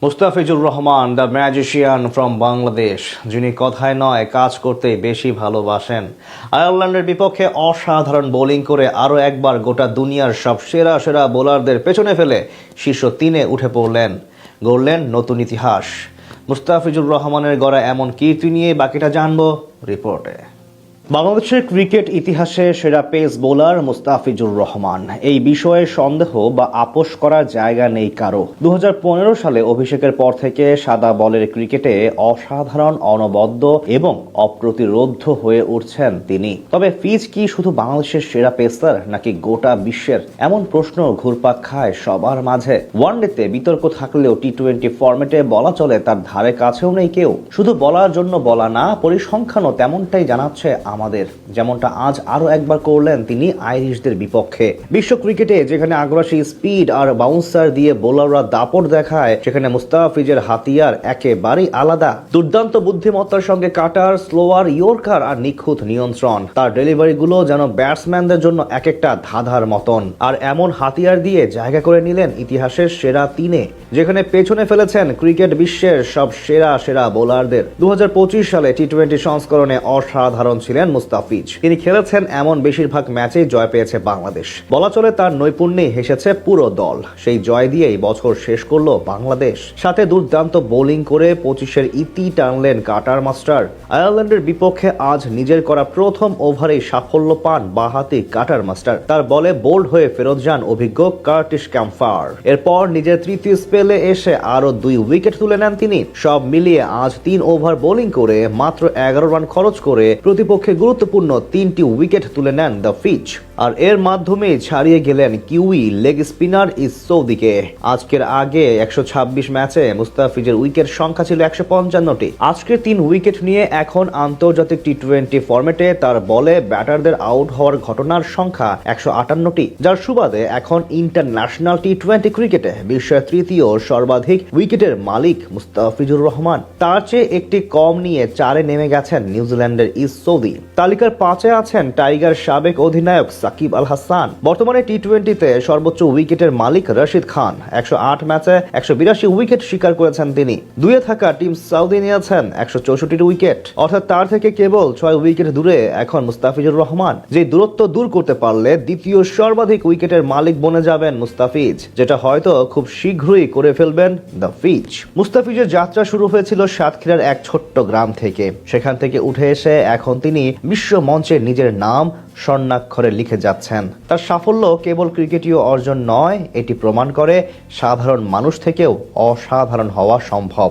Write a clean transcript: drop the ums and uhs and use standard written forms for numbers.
Mustafizur Rahman the magician from Bangladesh, যিনি কথায় নয় কাজ করতেই বেশি ভালোবাসেন। আয়ারল্যান্ডের বিপক্ষে অসাধারণ বোলিং করে আরও একবার গোটা দুনিয়ার সব সেরা সেরা বোলারদের পেছনে ফেলে শীর্ষ 3-এ উঠে পড়লেন, গড়লেন নতুন ইতিহাস। মুস্তাফিজুর রহমানের গড়া এমন কীর্তি নিয়ে বাকিটা জানবো রিপোর্টে। বাংলাদেশের ক্রিকেট ইতিহাসে সেরা পেস বোলার মুস্তাফিজুর রহমান, এই বিষয়ে সন্দেহ বা আপোষ করার জায়গা নেই কারো। 2015 সালে অভিষেকের পর থেকে সাদা বলের ক্রিকেটে অসাধারণ, অনবদ্য এবং অপ্রতিরোধ্য হয়ে উঠছেন তিনি। তবে ফিজ কি শুধু বাংলাদেশের সেরা পেসার নাকি গোটা বিশ্বের? এমন প্রশ্ন ঘুরপাক খায় সবার মাঝে। ওয়ানডেতে বিতর্ক থাকলেও টি-20 ফরম্যাটে বলা চলে তার ধারে কাছেও নেই কেউ। শুধু বলার জন্য বলা না, পরিসংখ্যানও তেমনটাই জানাচ্ছে আমাদের, যেমনটা আজ আরো একবার করলেন তিনি আইরিশদের বিপক্ষে। বিশ্ব ক্রিকেটে যেখানে আগ্রাসী স্পিড আর বাউন্সার দিয়ে বোলাররা দাপট দেখায়, সেখানে মুস্তাফিজের হাতিয়ার একেবারেই আলাদা। দুর্দান্ত বুদ্ধিমত্তার সঙ্গে কাটার, স্লোয়ার, ইয়র্কার আর নিখুঁত নিয়ন্ত্রণ। তার ডেলিভারিগুলো যেন ব্যাটসম্যানদের জন্য এক একটা ধাঁধার মতন। আর এমন হাতিয়ার দিয়ে জায়গা করে নিলেন ইতিহাসের সেরা 3-এ, যেখানে পেছনে ফেলেছেন ক্রিকেট বিশ্বের সব সেরা সেরা বোলারদের। 2025 সালে টি-20 সংস্করণে অসাধারণ ছিলেন মুস্তাফিজ। তিনি খেলেছেন এমন বেশিরভাগ ম্যাচেই জয় পেয়েছে বাংলাদেশ। বলা চলে তার নৈপুণ্যে হেসেছে পুরো দল। সেই জয় দিয়েই বছর শেষ করলো বাংলাদেশ। সাথে দুর্দান্ত বোলিং করে 25-এর ইতি টানলেন কাটার মাস্টার। আয়ারল্যান্ডের বিপক্ষে আজ নিজের করা প্রথম ওভারেই সাফল্য পান বাঁহাতি কাটার মাস্টার। তার বলে বোল্ড হয়ে ফেরত যান অভিজ্ঞ কার্টিস ক্যাম্পার। এরপর নিজের তৃতীয় স্পেলে এসে আরো 2 উইকেট তুলে নেন তিনি। সব মিলিয়ে আজ 3 ওভার বোলিং করে মাত্র 11 রান খরচ করে প্রতিপক্ষে গুরুত্বপূর্ণ 3টি উইকেট তুলে নেন দ্য ফিচ। আর এর মাধ্যমে ছাড়িয়ে গেলেন কিউই লেগ স্পিনার সৌদিকে। আজকের আগে 126 ম্যাচে মুস্তাফিজের উইকেট সংখ্যা ছিল 155টি। আজকের 3 উইকেট নিয়ে এখন আন্তর্জাতিক টি-20 ফরম্যাটে তার বলে ব্যাটারদের আউট হওয়ার ঘটনার সংখ্যা 158টি, যার সুবাদে এখন ইন্টারন্যাশনাল টি-20 ক্রিকেটে বিশ্বের 3য় সর্বাধিক উইকেটের মালিক মুস্তাফিজুর রহমান। তার চেয়ে একটি কম নিয়ে 4-এ নেমে গেছেন নিউজিল্যান্ডের সৌদি। তালিকার 5-এ আছেন টাইগার সাবেক অধিনায়ক সাকিব আল হাসান। বর্তমানে টি-20তে সর্বোচ্চ উইকেটের মালিক রশিদ খান। 108 ম্যাচে 182 উইকেট শিকার করেছেন তিনি। 2-এ থাকা টিম সাউদি নিয়েছেন 164 উইকেট, অর্থাৎ তার থেকে কেবল 6 উইকেট দূরে এখন মুস্তাফিজুর রহমান। যে দূরত্ব দূর করতে পারলে দ্বিতীয় সর্বাধিক উইকেটের মালিক বনে যাবেন মুস্তাফিজ, যেটা হয়তো খুব শীঘ্রই করে ফেলবেন দ্য ফিচ। মুস্তাফিজের যাত্রা শুরু হয়েছিল সাতক্ষীরার এক ছোট্ট গ্রাম থেকে। সেখান থেকে উঠে এসে এখন তিনি বিশ্ব মঞ্চে নিজের নাম স্বর্ণাক্ষরে লিখে যাচ্ছেন। তার সাফল্য কেবল ক্রিকেটীয় অর্জন নয়, এটি প্রমাণ করে সাধারণ মানুষ থেকেও অসাধারণ হওয়া সম্ভব।